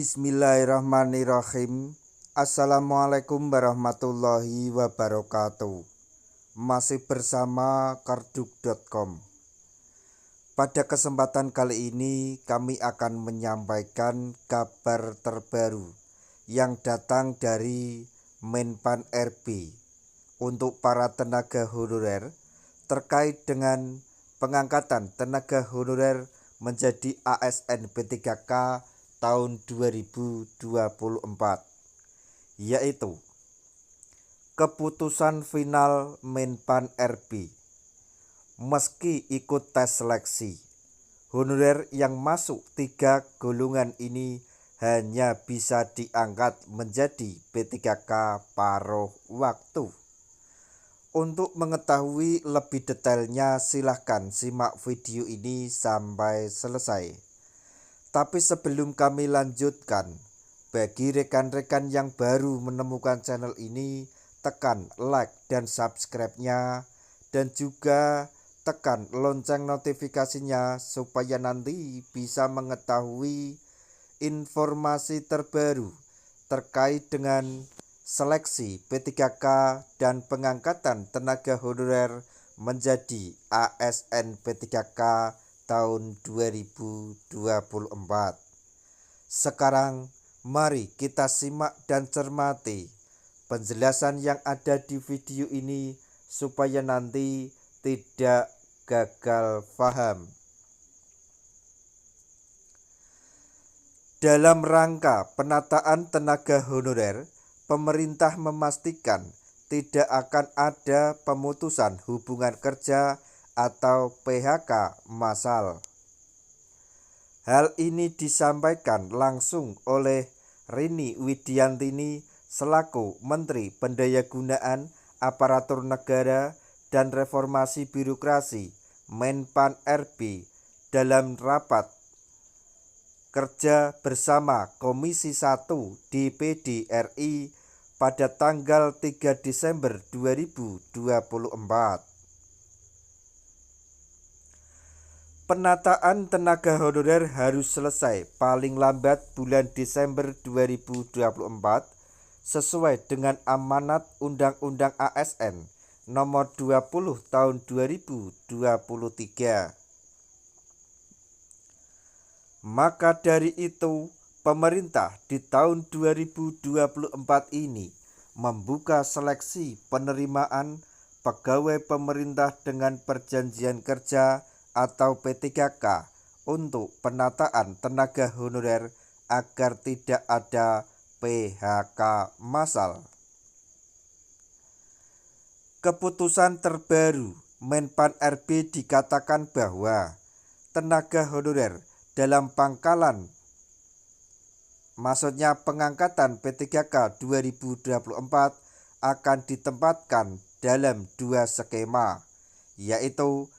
Bismillahirrahmanirrahim. Assalamualaikum warahmatullahi wabarakatuh. Masih bersama karduk.com. Pada kesempatan kali ini kami akan menyampaikan kabar terbaru yang datang dari Menpan RB untuk para tenaga honorer terkait dengan pengangkatan tenaga honorer menjadi ASN P3K tahun 2024, yaitu keputusan final Menpan RB. Meski ikut tes seleksi, honorer yang masuk 3 golongan ini hanya bisa diangkat menjadi P3K paruh waktu. Untuk mengetahui lebih detailnya silahkan simak video ini sampai selesai. Tapi sebelum kami lanjutkan, bagi rekan-rekan yang baru menemukan channel ini, tekan like dan subscribe-nya, dan juga tekan lonceng notifikasinya supaya nanti bisa mengetahui informasi terbaru terkait dengan seleksi P3K dan pengangkatan tenaga honorer menjadi ASN P3K tahun 2024. Sekarang mari kita simak dan cermati penjelasan yang ada di video ini supaya nanti tidak gagal paham. Dalam rangka penataan tenaga honorer, pemerintah memastikan tidak akan ada pemutusan hubungan kerja atau PHK massal. Hal ini disampaikan langsung oleh Rini Widiantini selaku Menteri Pendayagunaan Aparatur Negara dan Reformasi Birokrasi Menpan RB dalam rapat kerja bersama Komisi 1 DPD RI pada tanggal 3 Desember 2024. Penataan tenaga honorer harus selesai paling lambat bulan Desember 2024 sesuai dengan amanat Undang-Undang ASN Nomor 20 Tahun 2023. Maka dari itu, pemerintah di tahun 2024 ini membuka seleksi penerimaan pegawai pemerintah dengan perjanjian kerja atau P3K untuk penataan tenaga honorer agar tidak ada PHK massal. Keputusan terbaru Menpan RB dikatakan bahwa tenaga honorer dalam pangkalan, maksudnya pengangkatan P3K 2024 akan ditempatkan dalam 2 skema, yaitu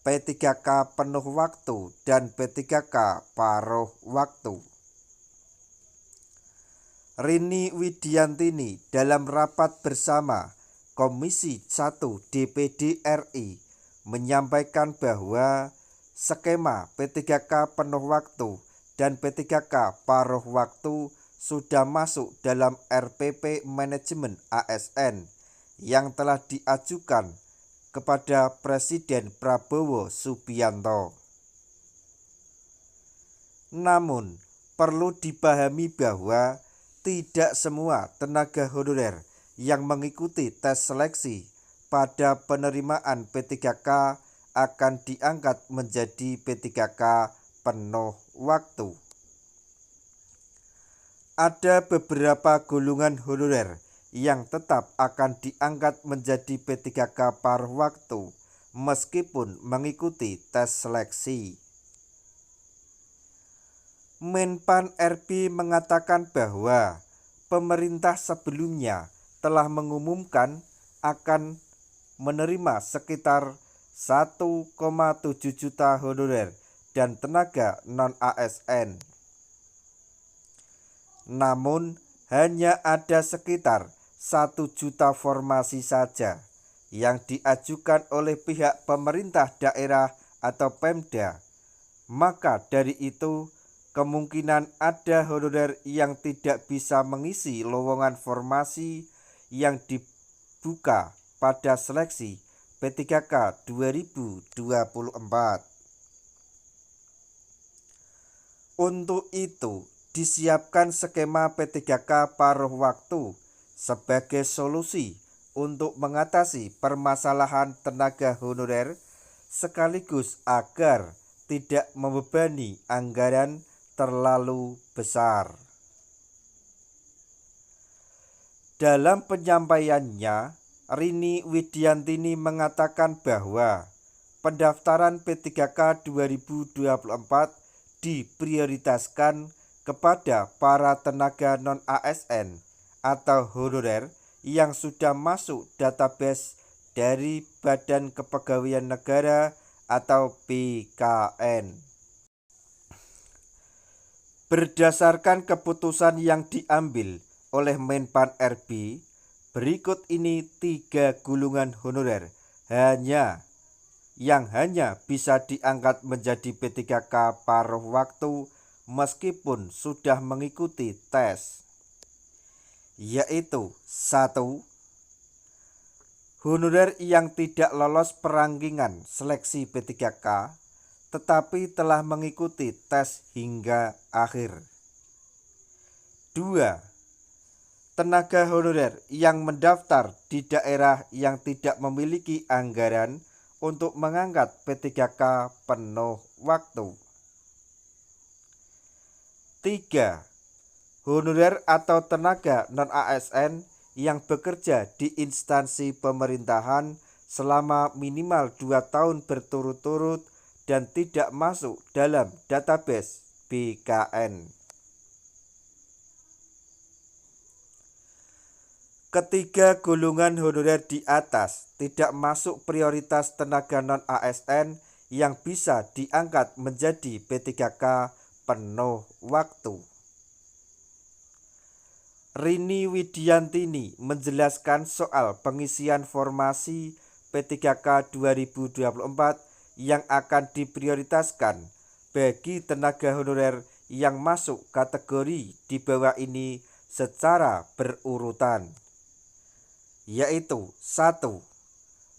P3K penuh waktu dan P3K paruh waktu. Rini Widiantini dalam rapat bersama Komisi 1 DPD RI menyampaikan bahwa skema P3K penuh waktu dan P3K paruh waktu sudah masuk dalam RPP Manajemen ASN yang telah diajukan kepada Presiden Prabowo Subianto. Namun, perlu dipahami bahwa tidak semua tenaga honorer yang mengikuti tes seleksi pada penerimaan P3K akan diangkat menjadi P3K penuh waktu. Ada beberapa golongan honorer yang tetap akan diangkat menjadi P3K paruh waktu meskipun mengikuti tes seleksi. Menpan RB mengatakan bahwa pemerintah sebelumnya telah mengumumkan akan menerima sekitar 1,7 juta honorer dan tenaga non-ASN. Namun hanya ada sekitar 1 juta formasi saja yang diajukan oleh pihak pemerintah daerah atau Pemda. Maka dari itu kemungkinan ada honorer yang tidak bisa mengisi lowongan formasi yang dibuka pada seleksi P3K 2024. Untuk itu, disiapkan skema P3K paruh waktu sebagai solusi untuk mengatasi permasalahan tenaga honorer sekaligus agar tidak membebani anggaran terlalu besar. Dalam penyampaiannya, Rini Widiantini mengatakan bahwa pendaftaran P3K 2024 diprioritaskan kepada para tenaga non-ASN atau honorer yang sudah masuk database dari Badan Kepegawaian Negara atau BKN. Berdasarkan keputusan yang diambil oleh Menpan RB, berikut ini 3 gulungan honorer yang hanya bisa diangkat menjadi P3K paruh waktu meskipun sudah mengikuti tes, yaitu 1. Honorer yang tidak lolos perangkingan seleksi P3K tetapi telah mengikuti tes hingga akhir. 2. Tenaga honorer yang mendaftar di daerah yang tidak memiliki anggaran untuk mengangkat P3K penuh waktu. 3. Honorer atau tenaga non-ASN yang bekerja di instansi pemerintahan selama minimal 2 tahun berturut-turut dan tidak masuk dalam database BKN. Ketiga golongan honorer di atas tidak masuk prioritas tenaga non-ASN yang bisa diangkat menjadi P3K penuh waktu. Rini Widiantini menjelaskan soal pengisian formasi P3K 2024 yang akan diprioritaskan bagi tenaga honorer yang masuk kategori di bawah ini secara berurutan, yaitu 1.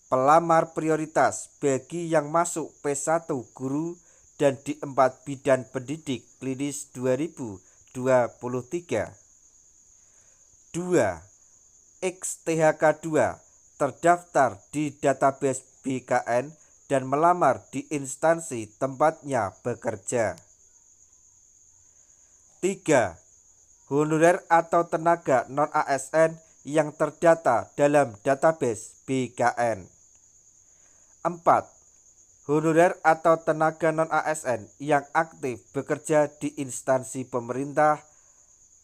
Pelamar prioritas bagi yang masuk P1 guru dan D4 bidan pendidik klinis 2023. 2. XTHK2 terdaftar di database BKN dan melamar di instansi tempatnya bekerja. 3. Honorer atau tenaga non-ASN yang terdata dalam database BKN. 4. Honorer atau tenaga non-ASN yang aktif bekerja di instansi pemerintah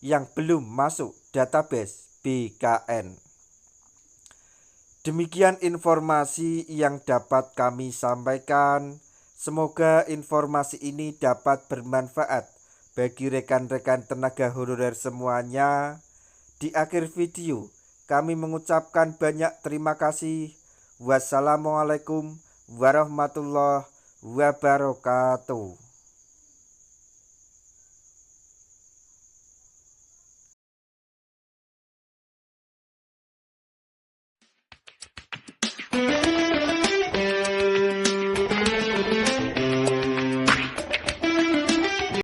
yang belum masuk database BKN. Demikian informasi yang dapat kami sampaikan. Semoga informasi ini dapat bermanfaat bagi rekan-rekan tenaga honorer semuanya. Di akhir video, kami mengucapkan banyak terima kasih. Wassalamualaikum warahmatullahi wabarakatuh.